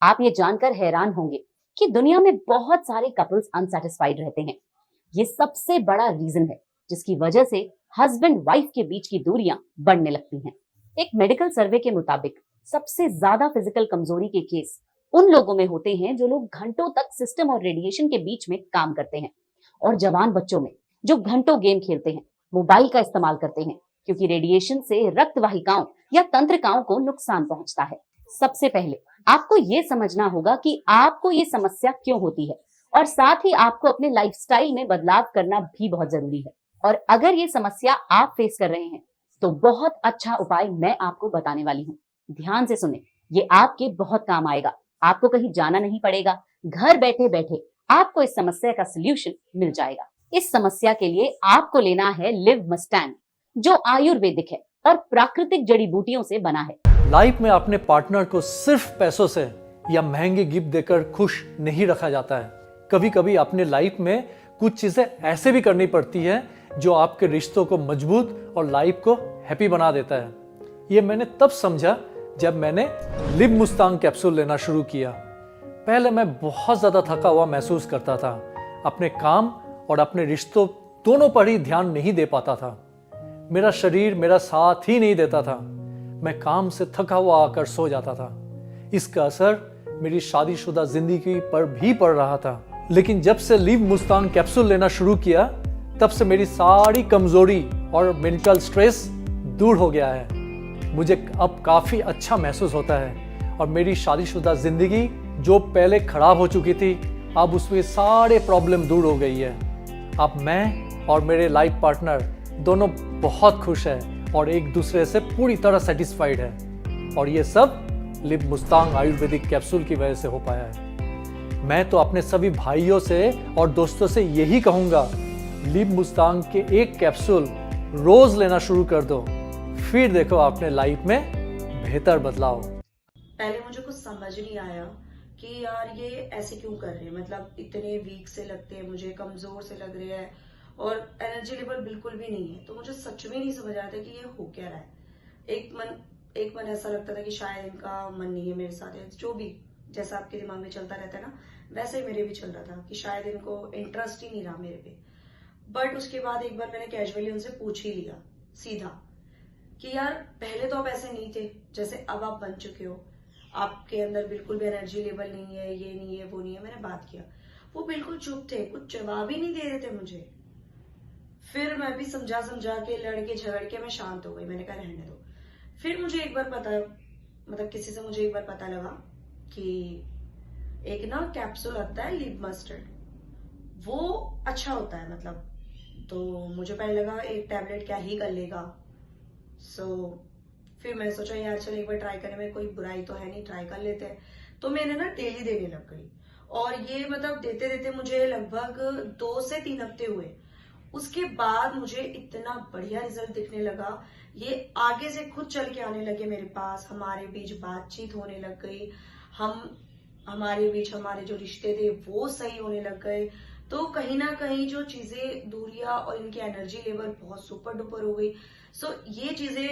आप ये जानकर हैरान होंगे कि दुनिया में बहुत सारे कपल्स अनसेटिस्फाइड रहते हैं। ये सबसे बड़ा रीजन है जिसकी वजह से हस्बैंड वाइफ के बीच की दूरियां बढ़ने लगती हैं। एक मेडिकल सर्वे के मुताबिक सबसे ज्यादा फिजिकल कमजोरी के केस उन लोगों में होते हैं जो लोग घंटों तक सिस्टम और रेडिएशन के बीच में काम करते हैं, और जवान बच्चों में जो घंटों गेम खेलते हैं, मोबाइल का इस्तेमाल करते हैं, क्योंकि रेडिएशन से रक्त वाहिकाओं या तंत्रिकाओं को नुकसान पहुंचता है। सबसे पहले आपको ये समझना होगा कि आपको ये समस्या क्यों होती है, और साथ ही आपको अपने लाइफस्टाइल में बदलाव करना भी बहुत जरूरी है। और अगर ये समस्या आप फेस कर रहे हैं तो बहुत अच्छा उपाय मैं आपको बताने वाली हूँ। ध्यान से सुने, ये आपके बहुत काम आएगा। आपको कहीं जाना नहीं पड़ेगा, घर बैठे बैठे आपको इस समस्या का सलूशन मिल जाएगा। इस समस्या के लिए आपको लेना है लिव मस्टैंग, जो आयुर्वेदिक है और प्राकृतिक जड़ी बूटियों से बना है। लाइफ में अपने पार्टनर को सिर्फ पैसों से या महंगे गिफ्ट देकर खुश नहीं रखा जाता है। कभी कभी अपने लाइफ में कुछ चीजें ऐसे भी करनी पड़ती है जो आपके रिश्तों को मजबूत और लाइफ को हैप्पी बना देता है। ये मैंने तब समझा जब मैंने लिव मुस्तांग कैप्सूल लेना शुरू किया। पहले मैं बहुत ज्यादा थका हुआ महसूस करता था, अपने काम और अपने रिश्तों दोनों पर ही ध्यान नहीं दे पाता था। मेरा शरीर मेरा साथ ही नहीं देता था। मैं काम से थका हुआ आकर सो जाता था। इसका असर मेरी शादीशुदा जिंदगी पर भी पड़ रहा था। लेकिन जब से लिव मुस्तांग कैप्सूल लेना शुरू किया, तब से मेरी सारी कमजोरी और मेंटल स्ट्रेस दूर हो गया है। मुझे अब काफी अच्छा महसूस होता है और मेरी शादीशुदा जिंदगी जो पहले खराब हो चुकी थी, अब उसमें सारे प्रॉब्लम दूर हो गई है। अब मैं और मेरे लाइफ पार्टनर दोनों बहुत खुश हैं और एक दूसरे से पूरी तरह सेटिस्फाइड है, और ये सब लिव मुस्तांग आयुर्वेदिक कैप्सूल की वजह से हो पाया है। मैं तो अपने सभी भाइयों से और दोस्तों से यही कहूंगा, लिव मुस्तांग के एक कैप्सूल रोज लेना शुरू कर दो, फिर देखो अपने लाइफ में बेहतर बदलाव। पहले मुझे कुछ समझ नहीं आया कि यार ये ऐसे क्यों कर रहे हैं, मतलब इतने वीक से लगते हैं मुझे, कमजोर से लग रहे हैं और एनर्जी लेवल बिल्कुल भी नहीं है। तो मुझे सच में नहीं समझ आया था कि ये हो क्या रहा है। एक मन ऐसा लगता था कि शायद इनका मन नहीं है मेरे साथ, जो भी जैसा आपके दिमाग में चलता रहता है ना, वैसे ही मेरे भी चल रहा था कि शायद इनको इंटरेस्ट ही नहीं रहा मेरे पे। बट उसके बाद एक बार मैंने कैजुअली उनसे पूछ ही लिया सीधा कि यार पहले तो आप ऐसे नहीं थे जैसे अब आप बन चुके हो, आपके अंदर बिल्कुल भी एनर्जी लेवल नहीं है, ये नहीं है, वो नहीं है। मैंने बात किया, वो बिल्कुल चुप थे, कुछ जवाब ही नहीं दे रहे थे मुझे। फिर मैं भी समझा के लड़के झगड़ के मैं शांत हो गई। मैंने कहा रहने दो। फिर मुझे एक बार पता, मतलब किसी से मुझे एक बार पता लगा कि एक ना कैप्सूल आता है लिव मस्टर्ड, वो अच्छा होता है मतलब। तो मुझे पहले लगा एक टैबलेट क्या ही कर लेगा। फिर मैंने सोचा यार चल एक बार ट्राई करने में कोई बुराई तो है नहीं, ट्राई कर लेते हैं। तो मैंने ना डेली देने लग गई, और ये मतलब देते देते मुझे लगभग 2 से 3 हफ्ते हुए। उसके बाद मुझे इतना बढ़िया रिजल्ट दिखने लगा। ये आगे से खुद चल के आने लगे मेरे पास, हमारे बीच बातचीत होने लग गई, हमारे बीच हमारे जो रिश्ते थे वो सही होने लग गए। तो कहीं ना कहीं जो चीजें दूरियां और इनकी एनर्जी लेवल बहुत सुपर डुपर हो गई। ये चीजें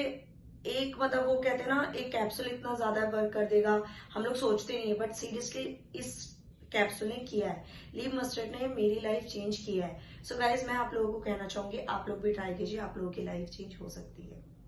एक मतलब वो कहते हैं ना, एक कैप्सूल इतना ज्यादा वर्क कर देगा हम लोग सोचते नहीं है, बट सीरियसली इस कैप्सूल ने किया है, लिव मस्टर्ड ने मेरी लाइफ चेंज किया है। गाइज मैं आप लोगों को कहना चाहूंगी, आप लोग भी ट्राई कीजिए, आप लोगों की लाइफ चेंज हो सकती है।